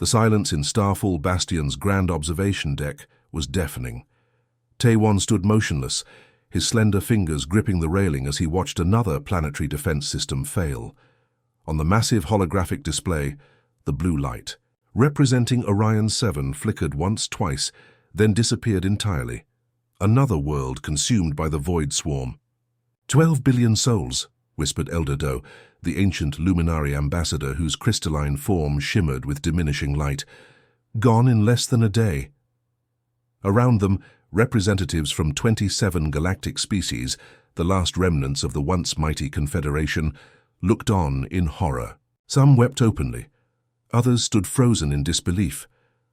The silence in Starfall Bastion's grand observation deck was deafening. Taewon stood motionless, his slender fingers gripping the railing as he watched another planetary defense system fail. On the massive holographic display, the blue light, representing Orion 7, flickered once, twice, then disappeared entirely. Another world consumed by the void swarm. 12 billion souls, whispered Elder Do, the ancient luminary ambassador whose crystalline form shimmered with diminishing light. Gone in less than a day. Around them, representatives from 27 galactic species, the last remnants of the once mighty Confederation, looked on in horror. Some wept openly. Others stood frozen in disbelief.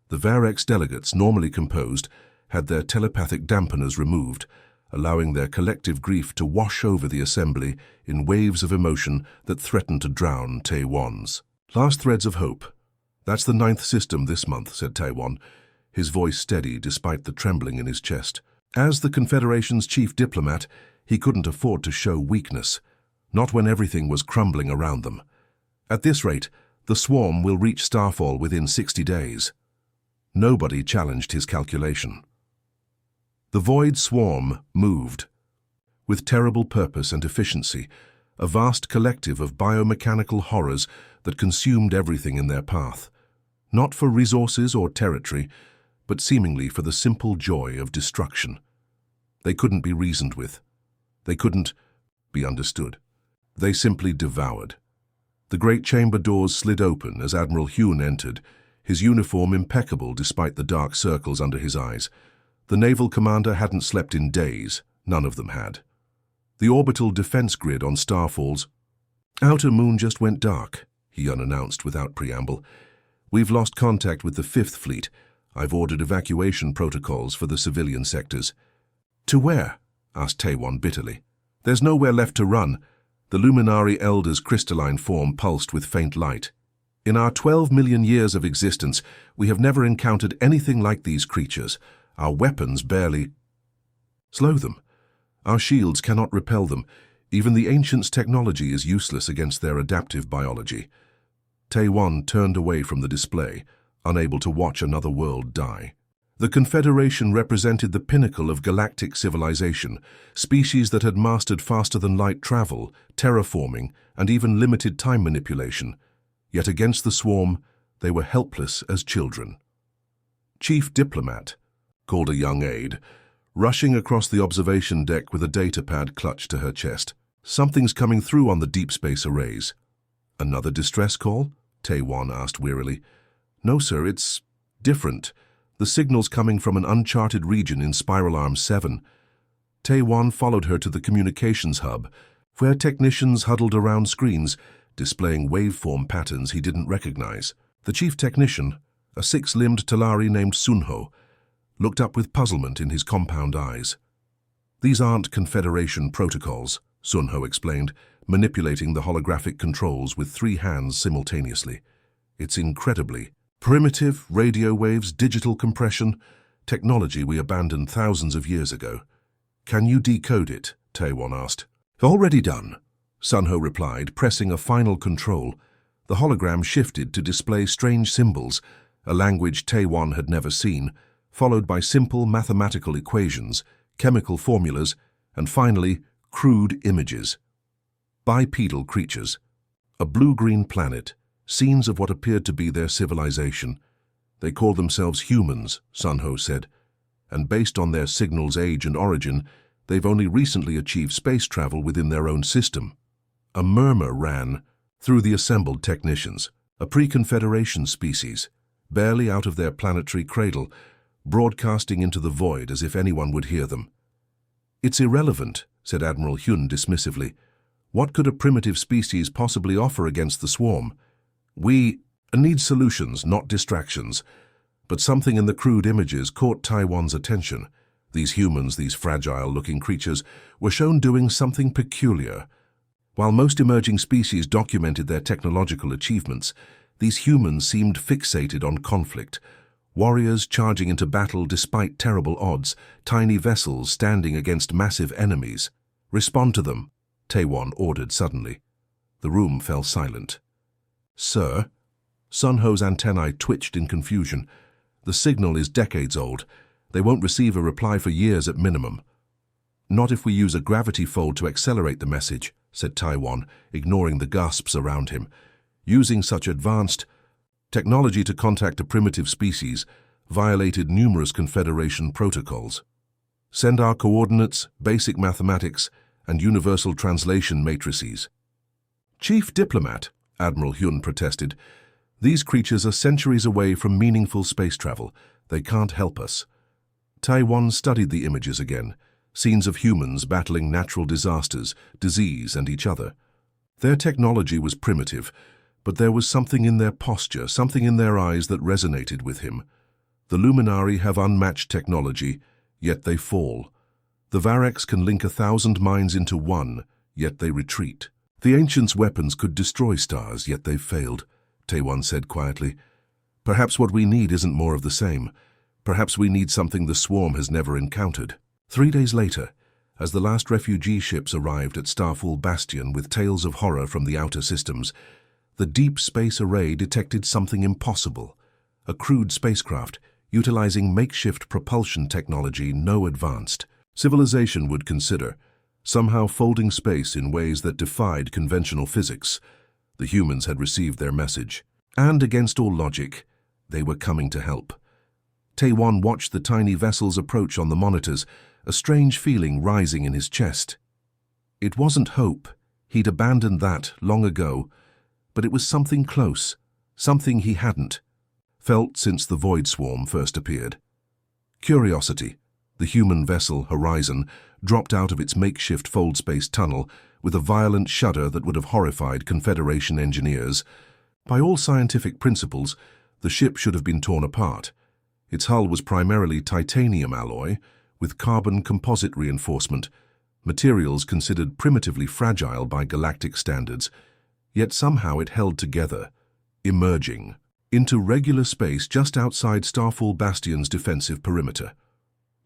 The Varex delegates, normally composed, had their telepathic dampeners removed, allowing their collective grief to wash over the assembly in waves of emotion that threatened to drown Taewon's. Last threads of hope. That's the 9th system this month, said Taewon, his voice steady despite the trembling in his chest. As the Confederation's chief diplomat, he couldn't afford to show weakness, not when everything was crumbling around them. At this rate, the swarm will reach Starfall within 60 days. Nobody challenged his calculation. The void swarm moved. With terrible purpose and efficiency, a vast collective of biomechanical horrors that consumed everything in their path. Not for resources or territory, but seemingly for the simple joy of destruction. They couldn't be reasoned with. They couldn't be understood. They simply devoured. The great chamber doors slid open as Admiral Hyun entered, his uniform impeccable despite the dark circles under his eyes. The naval commander hadn't slept in days, none of them had. The orbital defense grid on Starfall's outer moon just went dark, he announced without preamble. We've lost contact with the 5th Fleet. I've ordered evacuation protocols for the civilian sectors. To where? Asked Taewon bitterly. There's nowhere left to run. The luminary elder's crystalline form pulsed with faint light. In our 12 million years of existence, we have never encountered anything like these creatures. Our weapons barely slow them. Our shields cannot repel them. Even the ancients' technology is useless against their adaptive biology. Taewon turned away from the display, unable to watch another world die. The Confederation represented the pinnacle of galactic civilization, species that had mastered faster-than-light travel, terraforming, and even limited time manipulation. Yet against the swarm, they were helpless as children. Chief Diplomat, called a young aide, rushing across the observation deck with a datapad clutched to her chest. Something's coming through on the deep space arrays. Another distress call? Taewon asked wearily. No, sir, it's different. The signal's coming from an uncharted region in Spiral Arm 7. Taewon followed her to the communications hub, where technicians huddled around screens, displaying waveform patterns he didn't recognize. The chief technician, a 6-limbed Talari named Sunho, looked up with puzzlement in his compound eyes. These aren't Confederation protocols, Sunho explained, manipulating the holographic controls with 3 hands simultaneously. It's incredibly primitive radio waves, digital compression, technology we abandoned thousands of years ago. Can you decode it? Taewon asked. Already done, Sunho replied, pressing a final control. The hologram shifted to display strange symbols, a language Taewon had never seen, followed by simple mathematical equations, chemical formulas, and finally, crude images. Bipedal creatures. A blue-green planet, scenes of what appeared to be their civilization. They call themselves humans, Sunho said, and based on their signal's age and origin, they've only recently achieved space travel within their own system. A murmur ran through the assembled technicians, a pre-Confederation species, barely out of their planetary cradle, broadcasting into the void as if anyone would hear them. It's irrelevant, said Admiral Hyun dismissively. What could a primitive species possibly offer against the swarm? We need solutions, not distractions. But something in the crude images caught Taewon's attention. These humans, these fragile-looking creatures, were shown doing something peculiar. While most emerging species documented their technological achievements, these humans seemed fixated on conflict. Warriors charging into battle despite terrible odds, tiny vessels standing against massive enemies. Respond to them, Taewon ordered suddenly. The room fell silent. Sir, Sun Ho's antennae twitched in confusion. The signal is decades old. They won't receive a reply for years at minimum. Not if we use a gravity fold to accelerate the message, said Taiwan, ignoring the gasps around him. Using such advanced technology to contact a primitive species violated numerous Confederation protocols. Send our coordinates, basic mathematics, and universal translation matrices. Chief Diplomat, Admiral Hyun protested, these creatures are centuries away from meaningful space travel. They can't help us. Taiwan studied the images again, scenes of humans battling natural disasters, disease, and each other. Their technology was primitive, but there was something in their posture, something in their eyes that resonated with him. The Luminari have unmatched technology, yet they fall. The Varex can link 1,000 minds into one, yet they retreat. The Ancients' weapons could destroy stars, yet they've failed, Taiwan said quietly. Perhaps what we need isn't more of the same. Perhaps we need something the Swarm has never encountered. 3 days later, as the last refugee ships arrived at Starfall Bastion with tales of horror from the outer systems, the Deep Space Array detected something impossible. A crude spacecraft, utilizing makeshift propulsion technology no advanced civilization would consider, somehow folding space in ways that defied conventional physics. The humans had received their message, and against all logic, they were coming to help. Taiwan watched the tiny vessels approach on the monitors, a strange feeling rising in his chest. It wasn't hope. He'd abandoned that long ago, but it was something close, something he hadn't felt since the Void Swarm first appeared. Curiosity, the human vessel Horizon, dropped out of its makeshift fold-space tunnel with a violent shudder that would have horrified Confederation engineers. By all scientific principles, the ship should have been torn apart. Its hull was primarily titanium alloy, with carbon composite reinforcement, materials considered primitively fragile by galactic standards, yet somehow it held together, emerging into regular space just outside Starfall Bastion's defensive perimeter.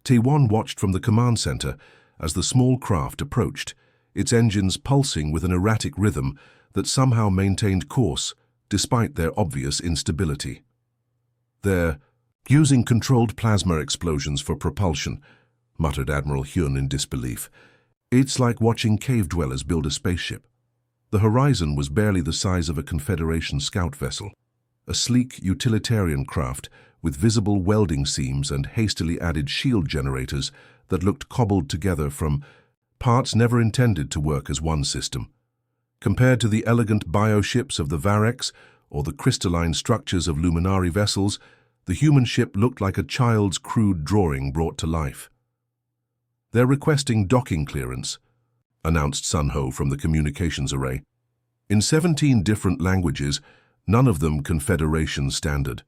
Taiwan watched from the command center as the small craft approached, its engines pulsing with an erratic rhythm that somehow maintained course despite their obvious instability. They're using controlled plasma explosions for propulsion, muttered Admiral Hyun in disbelief. It's like watching cave dwellers build a spaceship. The Horizon was barely the size of a Confederation scout vessel, a sleek utilitarian craft with visible welding seams and hastily added shield generators that looked cobbled together from parts never intended to work as one system. Compared to the elegant bioships of the Varex or the crystalline structures of Luminari vessels, the human ship looked like a child's crude drawing brought to life. They're requesting docking clearance, announced Sun Ho from the communications array. In 17 different languages, none of them Confederation standard.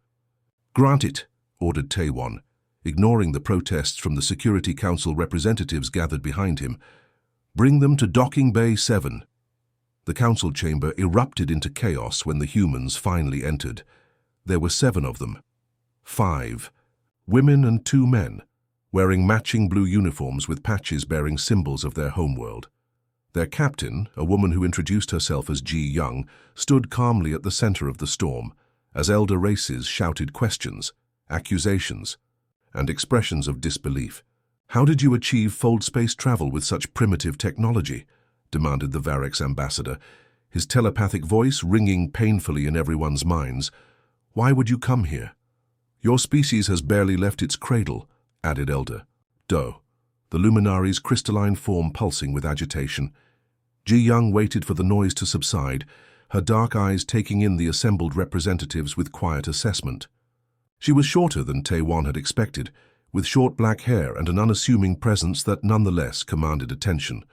Grant it, ordered Taiwan, ignoring the protests from the Security Council representatives gathered behind him. Bring them to Docking Bay 7. The council chamber erupted into chaos when the humans finally entered. There were 7 of them. 5 women and 2 men, wearing matching blue uniforms with patches bearing symbols of their homeworld. Their captain, a woman who introduced herself as Ji Young, stood calmly at the center of the storm, as elder races shouted questions, accusations, and expressions of disbelief. "How did you achieve fold-space travel with such primitive technology?" demanded the Varex ambassador, his telepathic voice ringing painfully in everyone's minds. "Why would you come here?" "Your species has barely left its cradle," added Elder Do, the Luminari's crystalline form pulsing with agitation. Ji Young waited for the noise to subside, her dark eyes taking in the assembled representatives with quiet assessment. She was shorter than Taiwan had expected, with short black hair and an unassuming presence that nonetheless commanded attention.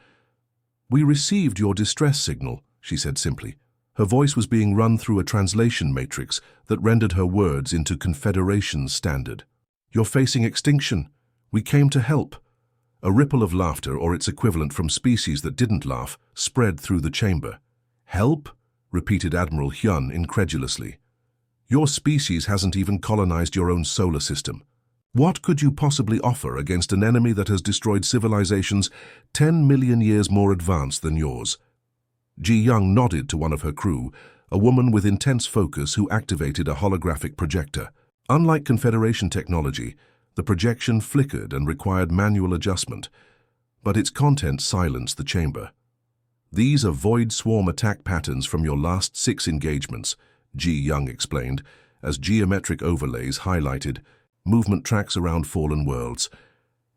"We received your distress signal," she said simply. Her voice was being run through a translation matrix that rendered her words into Confederation standard. "You're facing extinction. We came to help." A ripple of laughter, or its equivalent from species that didn't laugh, spread through the chamber. "Help?" repeated Admiral Hyun incredulously. "Your species hasn't even colonized your own solar system. What could you possibly offer against an enemy that has destroyed civilizations 10 million years more advanced than yours?" Ji Young nodded to one of her crew, a woman with intense focus who activated a holographic projector. Unlike Confederation technology, the projection flickered and required manual adjustment, but its content silenced the chamber. "These are void swarm attack patterns from your last 6 engagements," Ji Young explained, as geometric overlays highlighted movement tracks around fallen worlds.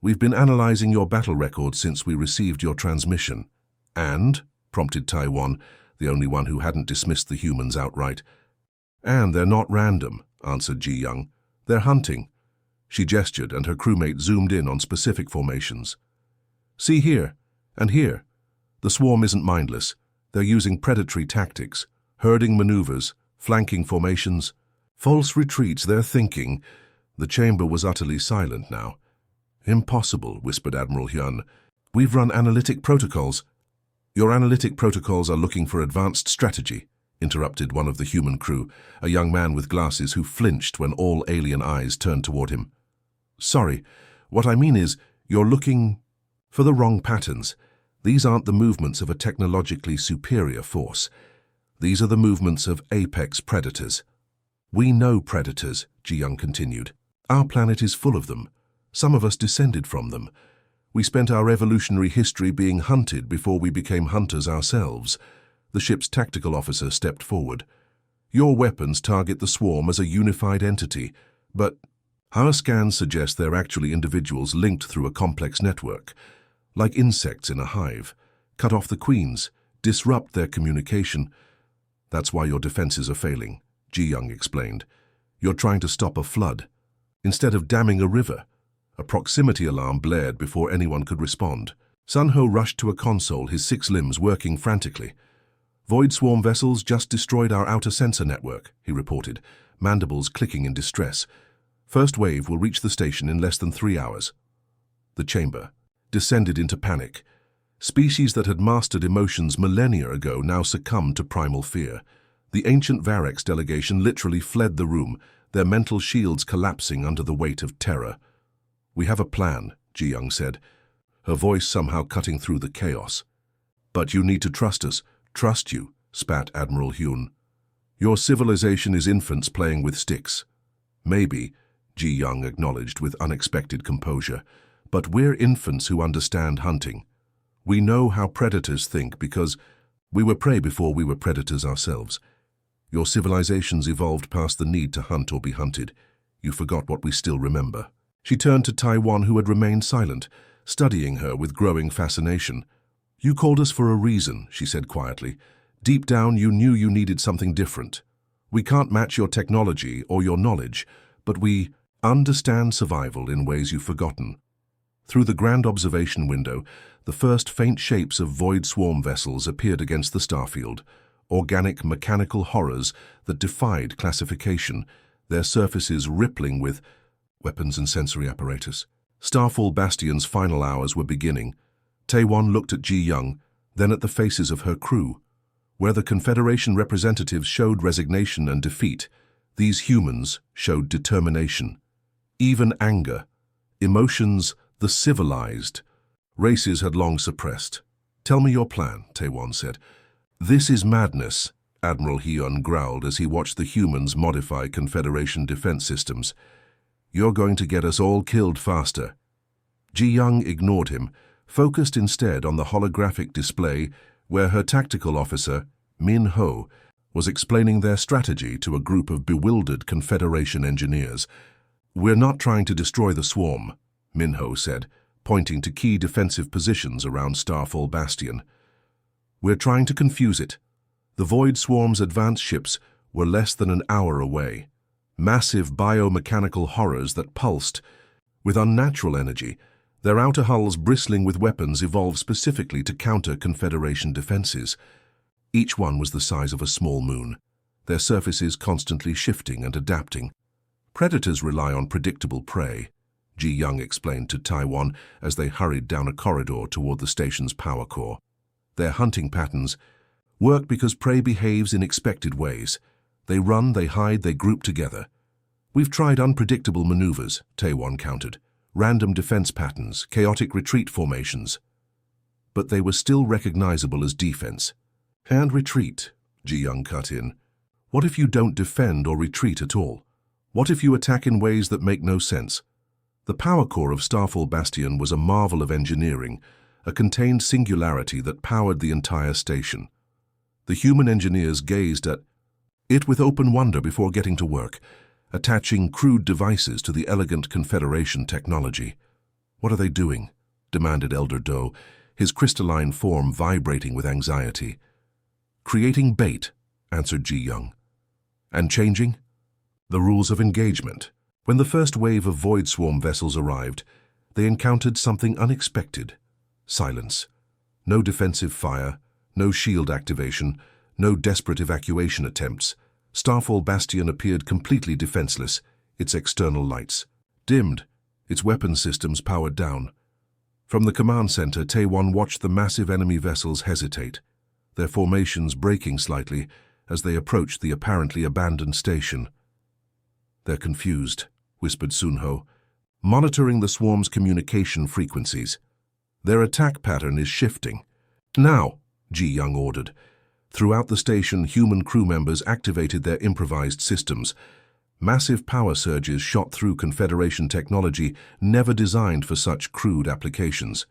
"We've been analyzing your battle record since we received your transmission." "And?" prompted Taiwan, the only one who hadn't dismissed the humans outright. "And they're not random," answered Ji Young. "They're hunting." She gestured, and her crewmate zoomed in on specific formations. "See here, and here. The swarm isn't mindless. They're using predatory tactics, herding maneuvers, flanking formations, false retreats. They're thinking." The chamber was utterly silent now. "Impossible," whispered Admiral Hyun. "We've run analytic protocols." "Your analytic protocols are looking for advanced strategy," interrupted one of the human crew, a young man with glasses who flinched when all alien eyes turned toward him. "Sorry, what I mean is, you're looking for the wrong patterns. These aren't the movements of a technologically superior force. These are the movements of apex predators." "We know predators," Ji Young continued. "Our planet is full of them. Some of us descended from them. We spent our evolutionary history being hunted before we became hunters ourselves." The ship's tactical officer stepped forward. "Your weapons target the swarm as a unified entity, but our scans suggest they're actually individuals linked through a complex network. Like insects in a hive. Cut off the queens, disrupt their communication." "That's why your defenses are failing," Ji Young explained. "You're trying to stop a flood instead of damming a river." A proximity alarm blared before anyone could respond. Sun Ho rushed to a console, his 6 limbs working frantically. "Void swarm vessels just destroyed our outer sensor network," he reported, mandibles clicking in distress. "First wave will reach the station in less than 3 hours." The chamber descended into panic. Species that had mastered emotions millennia ago now succumbed to primal fear. The ancient Varex delegation literally fled the room, their mental shields collapsing under the weight of terror. "We have a plan," Ji Young said, her voice somehow cutting through the chaos. "But you need to trust us." "Trust you," spat Admiral Hyun. "Your civilization is infants playing with sticks." "Maybe," Ji Young acknowledged with unexpected composure, "but we're infants who understand hunting. We know how predators think because we were prey before we were predators ourselves. Your civilizations evolved past the need to hunt or be hunted. You forgot what we still remember." She turned to Taiwan, who had remained silent, studying her with growing fascination. "You called us for a reason," she said quietly. "Deep down you knew you needed something different. We can't match your technology or your knowledge, but we understand survival in ways you've forgotten." Through the grand observation window, the first faint shapes of void swarm vessels appeared against the starfield, organic mechanical horrors that defied classification, their surfaces rippling with weapons and sensory apparatus. Starfall Bastion's final hours were beginning. Taewon looked at Ji Young, then at the faces of her crew. Where the Confederation representatives showed resignation and defeat, these humans showed determination. Even anger, emotions the civilized races had long suppressed. "Tell me your plan," Taewon said. "This is madness," Admiral Hyun growled as he watched the humans modify Confederation defense systems. "You're going to get us all killed faster." Ji Young ignored him, focused instead on the holographic display where her tactical officer, Min Ho, was explaining their strategy to a group of bewildered Confederation engineers. "We're not trying to destroy the swarm," Min Ho said, pointing to key defensive positions around Starfall Bastion. "We're trying to confuse it. The Void Swarm's advanced ships were less than an hour away. Massive biomechanical horrors that pulsed with unnatural energy, their outer hulls bristling with weapons evolved specifically to counter Confederation defenses. Each one was the size of a small moon, their surfaces constantly shifting and adapting. Predators rely on predictable prey," Ji Young explained to Taiwan as they hurried down a corridor toward the station's power core. "Their hunting patterns work because prey behaves in expected ways. They run, they hide, they group together. We've tried unpredictable maneuvers," Taewon countered, "random defense patterns, chaotic retreat formations. But they were still recognizable as defense." "And retreat," Ji Young cut in. What if you don't defend or retreat at all? What if you attack in ways that make no sense? The power core of Starfall Bastion was a marvel of engineering, a contained singularity that powered the entire station. The human engineers gazed at it with open wonder before getting to work, attaching crude devices to the elegant Confederation technology. "What are they doing?" demanded Elder Doe, his crystalline form vibrating with anxiety. "Creating bait," answered Ji Young. "And changing?" "The rules of engagement." When the first wave of Void Swarm vessels arrived, they encountered something unexpected. Silence. No defensive fire, no shield activation, no desperate evacuation attempts. Starfall Bastion appeared completely defenseless, its external lights dimmed, its weapon systems powered down. From the command center, Taewon watched the massive enemy vessels hesitate, their formations breaking slightly as they approached the apparently abandoned station. "They're confused," whispered Sunho, monitoring the swarm's communication frequencies. "Their attack pattern is shifting." "Now," Ji Young ordered. Throughout the station, human crew members activated their improvised systems. Massive power surges shot through Confederation technology never designed for such crude applications.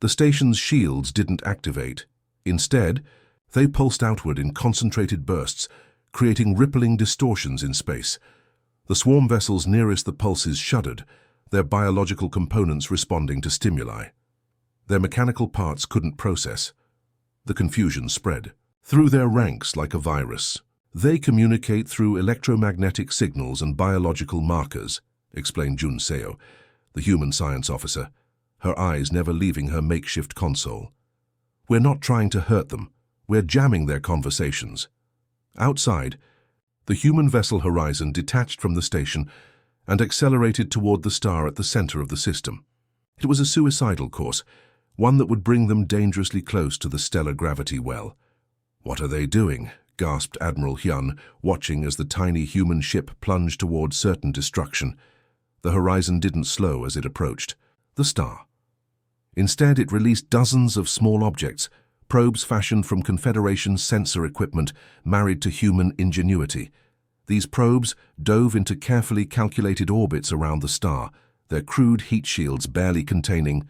The station's shields didn't activate. Instead, they pulsed outward in concentrated bursts, creating rippling distortions in space. The swarm vessels nearest the pulses shuddered, their biological components responding to stimuli. Their mechanical parts couldn't process. The confusion spread through their ranks like a virus. "They communicate through electromagnetic signals and biological markers," explained Jun Seo, the human science officer, her eyes never leaving her makeshift console. "We're not trying to hurt them. We're jamming their conversations." Outside, the human vessel Horizon detached from the station and accelerated toward the star at the center of the system. It was a suicidal course, one that would bring them dangerously close to the stellar gravity well. "What are they doing?" gasped Admiral Hyun, watching as the tiny human ship plunged toward certain destruction. The Horizon didn't slow as it approached the star. Instead, it released dozens of small objects, probes fashioned from Confederation sensor equipment married to human ingenuity. These probes dove into carefully calculated orbits around the star, their crude heat shields barely containing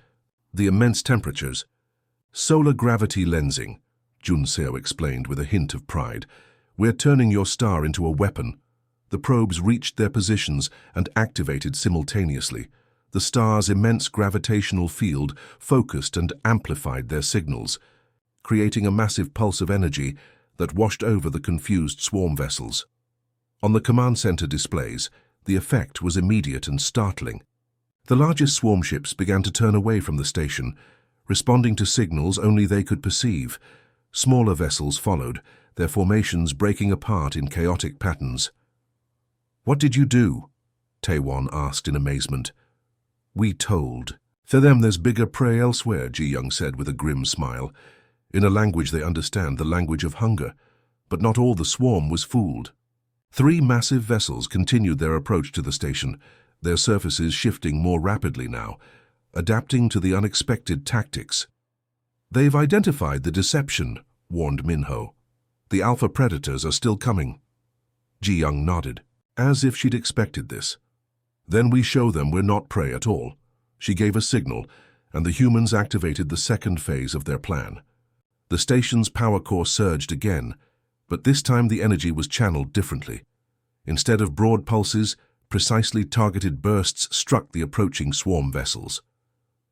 the immense temperatures. "Solar gravity lensing," Jun Seo explained with a hint of pride. "We're turning your star into a weapon." The probes reached their positions and activated simultaneously. The star's immense gravitational field focused and amplified their signals, creating a massive pulse of energy that washed over the confused swarm vessels. On the command center displays, the effect was immediate and startling. The largest swarm ships began to turn away from the station, responding to signals only they could perceive. Smaller vessels followed, their formations breaking apart in chaotic patterns. "What did you do?" Taewon asked in amazement. "We told." "For them there's bigger prey elsewhere," Ji Young said with a grim smile. "In a language they understand, the language of hunger. But not all the swarm was fooled." 3 massive vessels continued their approach to the station, their surfaces shifting more rapidly now, adapting to the unexpected tactics. "They've identified the deception," warned Minho. "The alpha predators are still coming." Ji Young nodded, as if she'd expected this. "Then we show them we're not prey at all." She gave a signal, and the humans activated the second phase of their plan. The station's power core surged again, but this time the energy was channeled differently. Instead of broad pulses, precisely targeted bursts struck the approaching swarm vessels.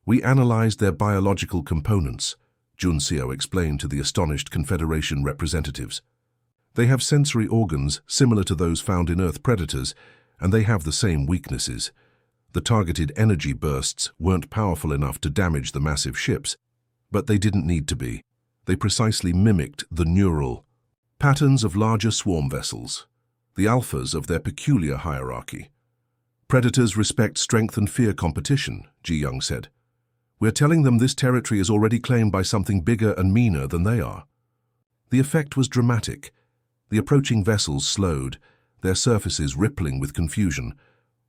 "We analyzed their biological components," Jun Seo explained to the astonished Confederation representatives. "They have sensory organs similar to those found in Earth predators, and they have the same weaknesses. The targeted energy bursts weren't powerful enough to damage the massive ships, but they didn't need to be. They precisely mimicked the neural patterns of larger swarm vessels, the alphas of their peculiar hierarchy. Predators respect strength and fear competition," Ji Young said. "We're telling them this territory is already claimed by something bigger and meaner than they are." The effect was dramatic. The approaching vessels slowed, their surfaces rippling with confusion.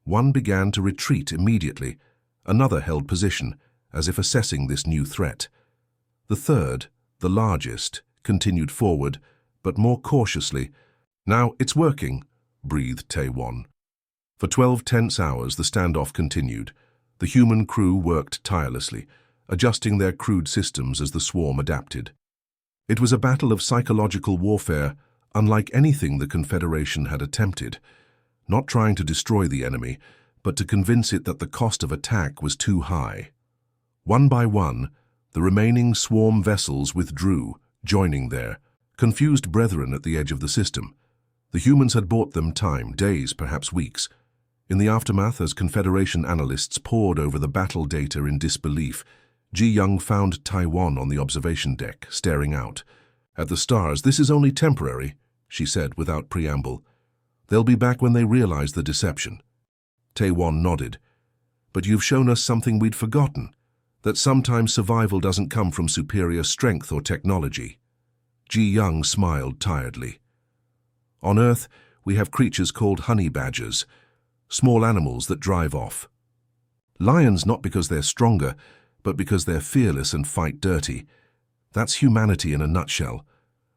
One began to retreat immediately. Another held position, as if assessing this new threat. The third, the largest, continued forward, but more cautiously, "Now, it's working," breathed Tae-won. For 12 tense hours, the standoff continued. The human crew worked tirelessly, adjusting their crude systems as the swarm adapted. It was a battle of psychological warfare, unlike anything the Confederation had attempted, not trying to destroy the enemy, but to convince it that the cost of attack was too high. One by one, the remaining swarm vessels withdrew, joining their confused brethren at the edge of the system. The humans had bought them time, days, perhaps weeks. In the aftermath, as Confederation analysts pored over the battle data in disbelief, Ji-young found Tae-won on the observation deck, staring out. "At the stars, this is only temporary," she said without preamble. "They'll be back when they realize the deception." Tae-won nodded. "But you've shown us something we'd forgotten, that sometimes survival doesn't come from superior strength or technology." Ji-young smiled tiredly. "On Earth, we have creatures called honey badgers, small animals that drive off. Lions not because they're stronger, but because they're fearless and fight dirty. That's humanity in a nutshell.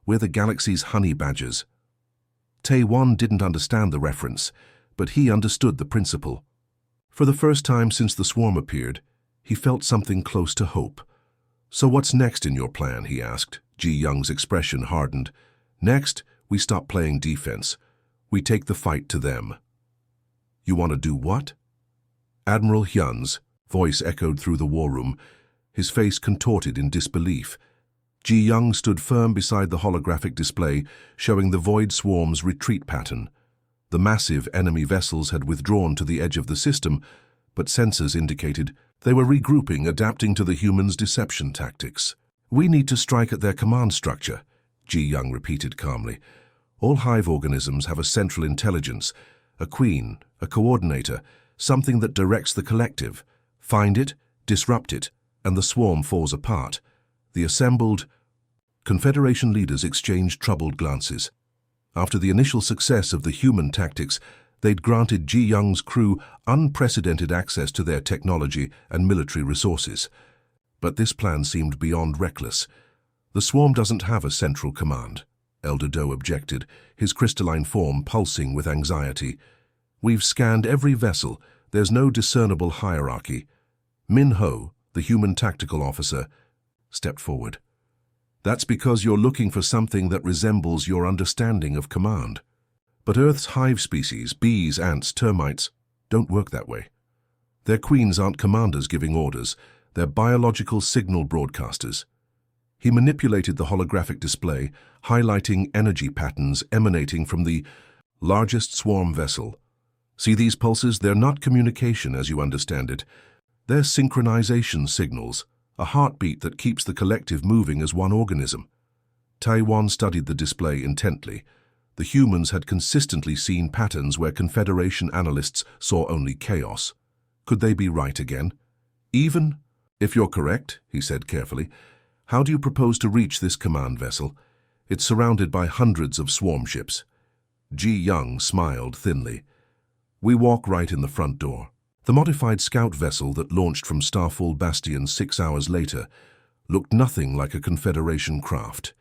We're the galaxy's honey badgers." Tae-won didn't understand the reference, but he understood the principle. For the first time since the swarm appeared, he felt something close to hope. "So what's next in your plan?" he asked. Ji-young's expression hardened. "Next, we stop playing defense. We take the fight to them." "You want to do what?" Admiral Hyun's voice echoed through the war room, his face contorted in disbelief. Ji-young stood firm beside the holographic display, showing the void swarm's retreat pattern. The massive enemy vessels had withdrawn to the edge of the system, but sensors indicated they were regrouping, adapting to the humans' deception tactics. "We need to strike at their command structure," Ji-young repeated calmly. "All hive organisms have a central intelligence, a queen, a coordinator, something that directs the collective. Find it, disrupt it, and the swarm falls apart." The assembled Confederation leaders exchanged troubled glances. After the initial success of the human tactics, they'd granted Ji-young's crew unprecedented access to their technology and military resources. But this plan seemed beyond reckless. "The swarm doesn't have a central command," Elder Do objected, his crystalline form pulsing with anxiety. "We've scanned every vessel. There's no discernible hierarchy." Min-ho, the human tactical officer, stepped forward. "That's because you're looking for something that resembles your understanding of command. But Earth's hive species, bees, ants, termites, don't work that way. Their queens aren't commanders giving orders, they're biological signal broadcasters." He manipulated the holographic display, highlighting energy patterns emanating from the largest swarm vessel. "See these pulses? They're not communication as you understand it. They're synchronization signals, a heartbeat that keeps the collective moving as one organism." Tae-won studied the display intently. The humans had consistently seen patterns where Confederation analysts saw only chaos. Could they be right again? "Even if you're correct," he said carefully, "how do you propose to reach this command vessel? It's surrounded by hundreds of swarm ships." Ji-young smiled thinly. "We walk right in the front door." The modified scout vessel that launched from Starfall Bastion 6 hours later looked nothing like a Confederation craft.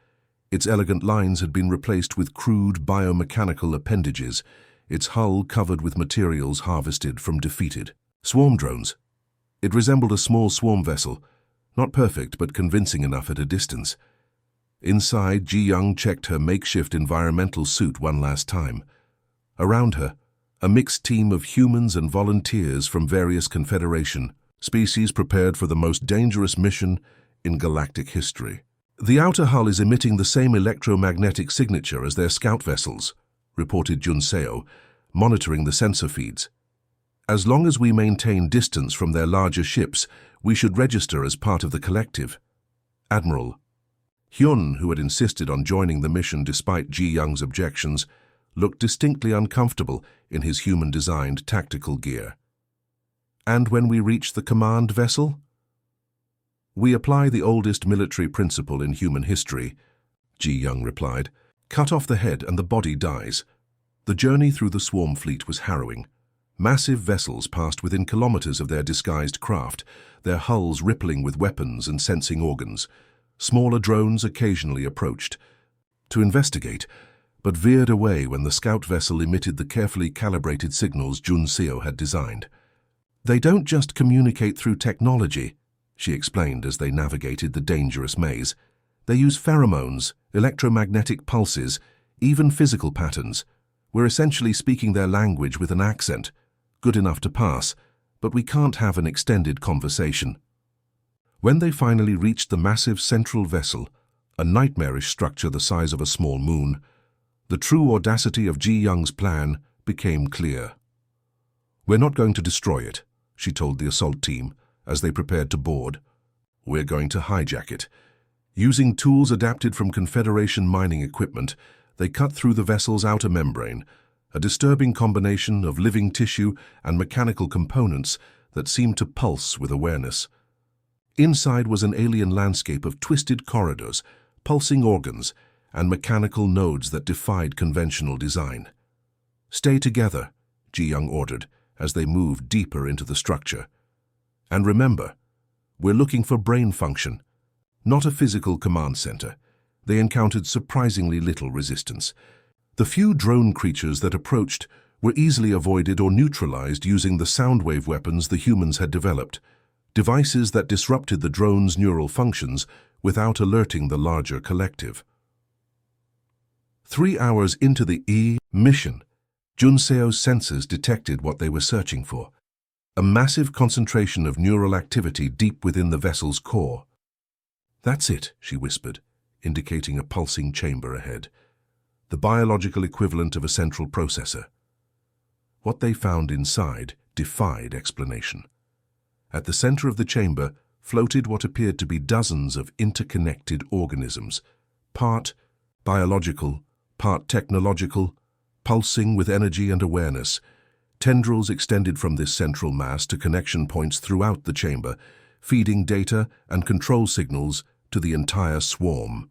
Its elegant lines had been replaced with crude biomechanical appendages, its hull covered with materials harvested from defeated swarm drones. It resembled a small swarm vessel, not perfect but convincing enough at a distance. Inside, Ji-young checked her makeshift environmental suit one last time. Around her, a mixed team of humans and volunteers from various Confederation species prepared for the most dangerous mission in galactic history. "The outer hull is emitting the same electromagnetic signature as their scout vessels," reported Junseo, monitoring the sensor feeds. "As long as we maintain distance from their larger ships, we should register as part of the collective." Admiral Hyun, who had insisted on joining the mission despite Ji-young's objections, looked distinctly uncomfortable in his human-designed tactical gear. "And when we reach the command vessel?" "We apply the oldest military principle in human history," Ji-young replied. "Cut off the head and the body dies." The journey through the swarm fleet was harrowing. Massive vessels passed within kilometers of their disguised craft, their hulls rippling with weapons and sensing organs. Smaller drones occasionally approached to investigate, but veered away when the scout vessel emitted the carefully calibrated signals Junseo had designed. "They don't just communicate through technology," she explained as they navigated the dangerous maze. "They use pheromones, electromagnetic pulses, even physical patterns. We're essentially speaking their language with an accent, good enough to pass, but we can't have an extended conversation." When they finally reached the massive central vessel, a nightmarish structure the size of a small moon, the true audacity of Ji Young's plan became clear. "We're not going to destroy it," she told the assault team as they prepared to board. "We're going to hijack it." Using tools adapted from Confederation mining equipment, they cut through the vessel's outer membrane, a disturbing combination of living tissue and mechanical components that seemed to pulse with awareness. Inside was an alien landscape of twisted corridors, pulsing organs, and mechanical nodes that defied conventional design. "Stay together," Ji Young ordered as they moved deeper into the structure. "And remember, we're looking for brain function, not a physical command center." They encountered surprisingly little resistance. The few drone creatures that approached were easily avoided or neutralized using the soundwave weapons the humans had developed, devices that disrupted the drone's neural functions without alerting the larger collective. 3 hours into the mission, Junseo's sensors detected what they were searching for: a massive concentration of neural activity deep within the vessel's core. "That's it," she whispered, indicating a pulsing chamber ahead, the biological equivalent of a central processor. What they found inside defied explanation. At the center of the chamber floated what appeared to be dozens of interconnected organisms, part biological, part technological, pulsing with energy and awareness. Tendrils extended from this central mass to connection points throughout the chamber, feeding data and control signals to the entire swarm.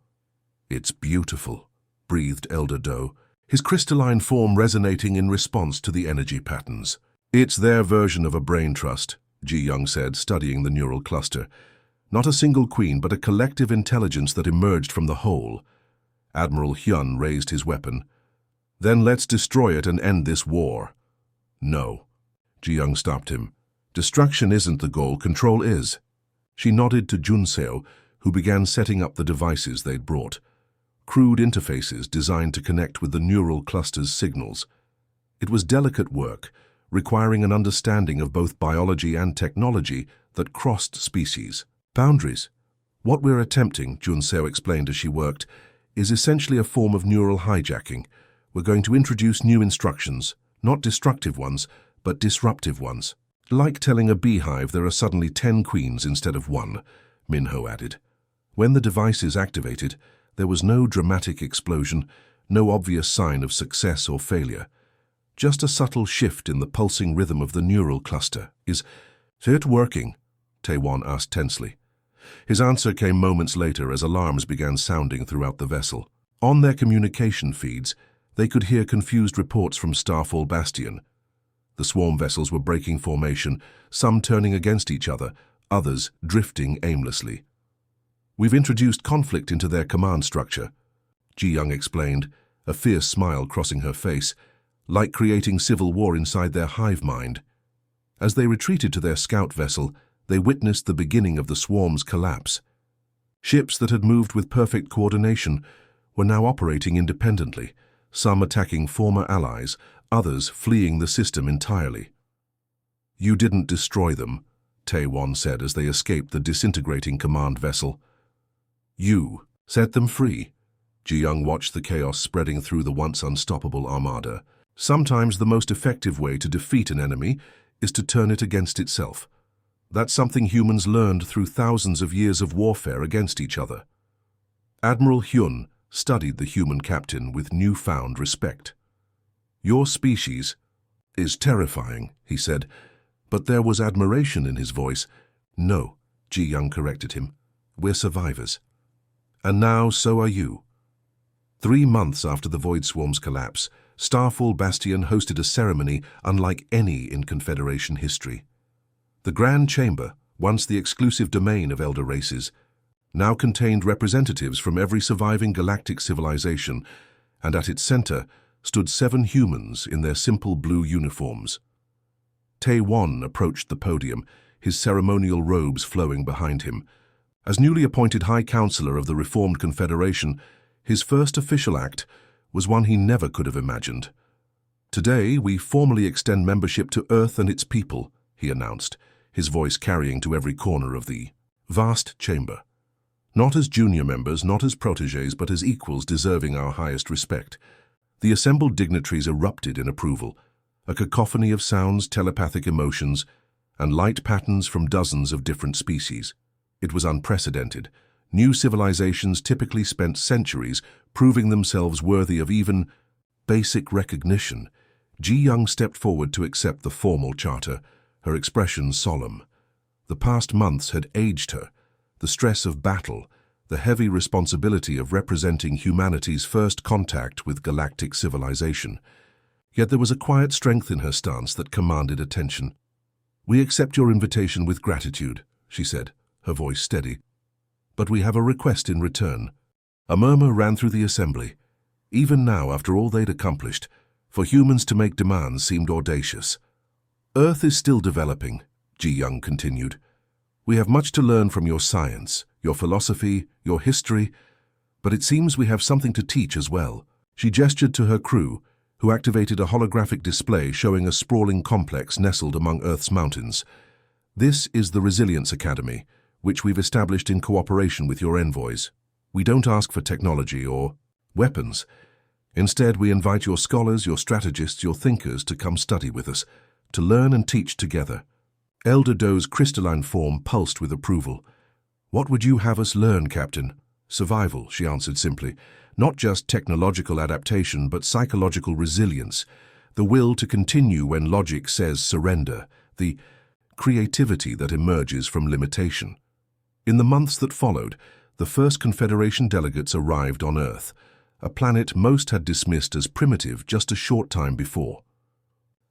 "It's beautiful," breathed Elder Doe, his crystalline form resonating in response to the energy patterns. "It's their version of a brain trust," Ji Young said, studying the neural cluster. "Not a single queen, but a collective intelligence that emerged from the whole." Admiral Hyun raised his weapon. "Then let's destroy it and end this war." "No." Ji Young stopped him. "Destruction isn't the goal, control is." She nodded to Junseo, who began setting up the devices they'd brought. Crude interfaces designed to connect with the neural cluster's signals. It was delicate work, requiring an understanding of both biology and technology that crossed species boundaries. "What we're attempting," Junseo explained as she worked, "is essentially a form of neural hijacking. We're going to introduce new instructions, not destructive ones, but disruptive ones. Like telling a beehive there are suddenly 10 queens instead of 1, Minho added. When the devices activated, there was no dramatic explosion, no obvious sign of success or failure. Just a subtle shift in the pulsing rhythm of the neural cluster. "Is it working?" Taewon asked tensely. His answer came moments later as alarms began sounding throughout the vessel. On their communication feeds, they could hear confused reports from Starfall Bastion. The swarm vessels were breaking formation, some turning against each other, others drifting aimlessly. "We've introduced conflict into their command structure," Ji Young explained, a fierce smile crossing her face, like creating civil war inside their hive mind. As they retreated to their scout vessel, they witnessed the beginning of the swarm's collapse. Ships that had moved with perfect coordination were now operating independently, some attacking former allies, others fleeing the system entirely. "You didn't destroy them," Taewon said as they escaped the disintegrating command vessel. "You set them free." Ji Young watched the chaos spreading through the once unstoppable armada. "Sometimes the most effective way to defeat an enemy is to turn it against itself. That's something humans learned through thousands of years of warfare against each other." Admiral Hyun studied the human captain with newfound respect. "Your species is terrifying," he said, but there was admiration in his voice. "No," Ji Young corrected him. "We're survivors. And now so are you." 3 months after the Void Swarm's collapse, Starfall Bastion hosted a ceremony unlike any in Confederation history. The Grand Chamber, once the exclusive domain of elder races, now contained representatives from every surviving galactic civilization and at its center stood 7 humans in their simple blue uniforms. Tae-won approached the podium, his ceremonial robes flowing behind him. As newly appointed High Counselor of the Reformed Confederation, his first official act was one he never could have imagined. "Today, we formally extend membership to Earth and its people," he announced, his voice carrying to every corner of the vast chamber. "Not as junior members, not as protégés, but as equals deserving our highest respect." The assembled dignitaries erupted in approval, a cacophony of sounds, telepathic emotions, and light patterns from dozens of different species. It was unprecedented. New civilizations typically spent centuries proving themselves worthy of even basic recognition. Ji-young stepped forward to accept the formal charter, her expression solemn. The past months had aged her. The stress of battle, the heavy responsibility of representing humanity's first contact with galactic civilization. Yet there was a quiet strength in her stance that commanded attention. "We accept your invitation with gratitude," she said, her voice steady. "But we have a request in return." A murmur ran through the assembly. Even now, after all they'd accomplished, for humans to make demands seemed audacious. "Earth is still developing," Ji-young continued. "We have much to learn from your science, your philosophy, your history, but it seems we have something to teach as well." She gestured to her crew, who activated a holographic display showing a sprawling complex nestled among Earth's mountains. "This is the Resilience Academy, which we've established in cooperation with your envoys. We don't ask for technology or weapons. Instead, we invite your scholars, your strategists, your thinkers to come study with us, to learn and teach together." Elder Doe's crystalline form pulsed with approval. "What would you have us learn, Captain?" "Survival," she answered simply. "Not just technological adaptation, but psychological resilience, the will to continue when logic says surrender, the creativity that emerges from limitation." In the months that followed, the first Confederation delegates arrived on Earth, a planet most had dismissed as primitive just a short time before.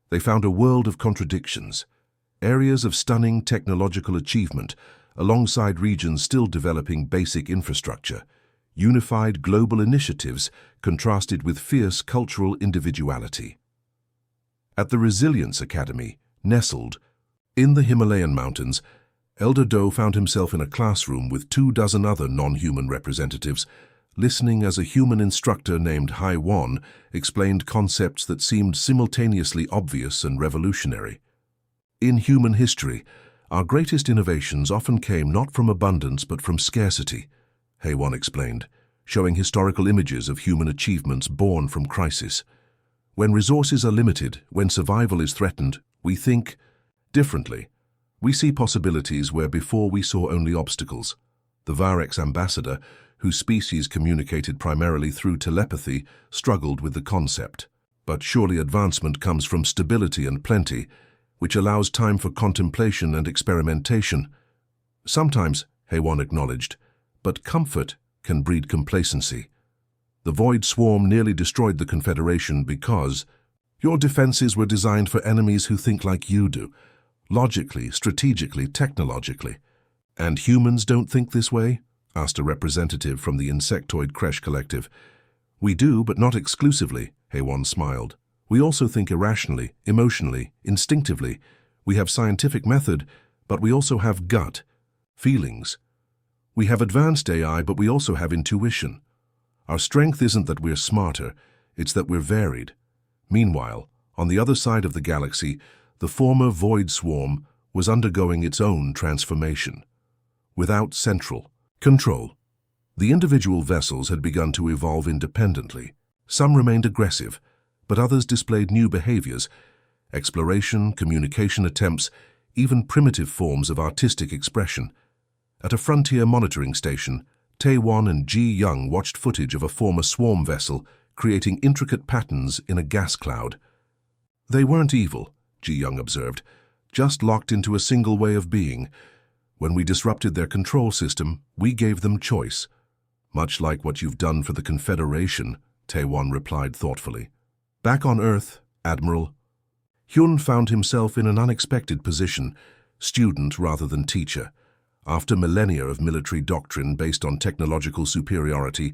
They found a world of contradictions, areas of stunning technological achievement, alongside regions still developing basic infrastructure, unified global initiatives contrasted with fierce cultural individuality. At the Resilience Academy, nestled in the Himalayan mountains, Elder Doe found himself in a classroom with 24 other non-human representatives, listening as a human instructor named Hai-won explained concepts that seemed simultaneously obvious and revolutionary. "In human history, our greatest innovations often came not from abundance but from scarcity," Hai-won explained, showing historical images of human achievements born from crisis. "When resources are limited, when survival is threatened, we think differently. We see possibilities where before we saw only obstacles." The Varex ambassador, whose species communicated primarily through telepathy, struggled with the concept. "But surely advancement comes from stability and plenty, which allows time for contemplation and experimentation." "Sometimes," Hai-won acknowledged, "but comfort can breed complacency. The Void Swarm nearly destroyed the Confederation because your defenses were designed for enemies who think like you do, logically, strategically, technologically." "And humans don't think this way?" asked a representative from the Insectoid Creche Collective. "We do, but not exclusively," Hai-won smiled. "We also think irrationally, emotionally, instinctively. We have scientific method, but we also have gut, feelings. We have advanced AI, but we also have intuition. Our strength isn't that we're smarter, it's that we're varied." Meanwhile, on the other side of the galaxy, the former Void Swarm was undergoing its own transformation. Without central control, the individual vessels had begun to evolve independently. Some remained aggressive, but others displayed new behaviors, exploration, communication attempts, even primitive forms of artistic expression. At a frontier monitoring station, Tae-won and Ji-young watched footage of a former swarm vessel creating intricate patterns in a gas cloud. "They weren't evil," Ji-young observed, "just locked into a single way of being. When we disrupted their control system, we gave them choice." "Much like what you've done for the Confederation," Tae-won replied thoughtfully. Back on Earth, Admiral Hyun found himself in an unexpected position, student rather than teacher. After millennia of military doctrine based on technological superiority,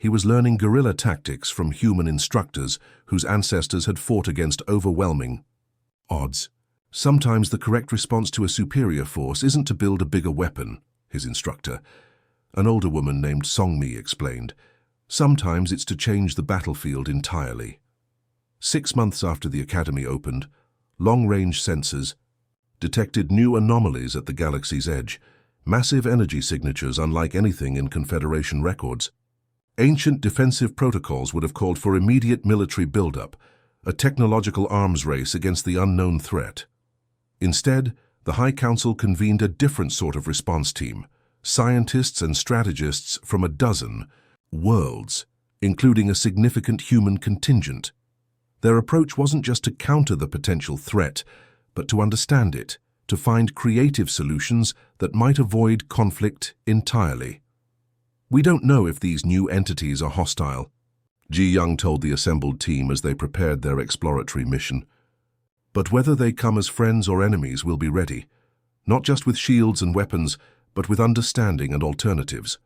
He was learning guerrilla tactics from human instructors whose ancestors had fought against overwhelming odds. Sometimes the correct response to a superior force isn't to build a bigger weapon, his instructor, an older woman named Songmi, explained. Sometimes it's to change the battlefield entirely. 6 months after the academy opened, long-range sensors detected new anomalies at the galaxy's edge, massive energy signatures unlike anything in Confederation records. Ancient defensive protocols would have called for immediate military buildup, a technological arms race against the unknown threat. Instead, the High Council convened a different sort of response team, scientists and strategists from a dozen worlds, including a significant human contingent. Their approach wasn't just to counter the potential threat, but to understand it, to find creative solutions that might avoid conflict entirely. "We don't know if these new entities are hostile," Ji Young told the assembled team as they prepared their exploratory mission. "But whether they come as friends or enemies, we'll be ready, not just with shields and weapons, but with understanding and alternatives."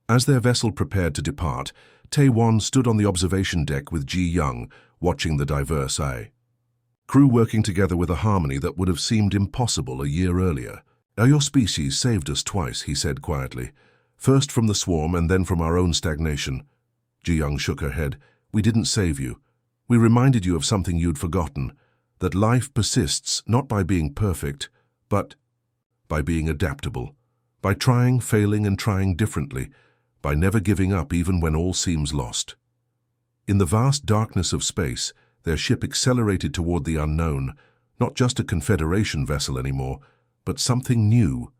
As their vessel prepared to depart, Taewon stood on the observation deck with Ji Young, watching the diverse crew working together with a harmony that would have seemed impossible a year earlier. "Your species saved us twice," he said quietly. "First from the swarm and then from our own stagnation." Ji Young shook her head. "We didn't save you. We reminded you of something you'd forgotten, that life persists not by being perfect, but by being adaptable, by trying, failing, and trying differently, by never giving up even when all seems lost." In the vast darkness of space, their ship accelerated toward the unknown, not just a Confederation vessel anymore, but something new,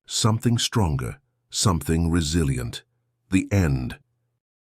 something stronger, something resilient. The end.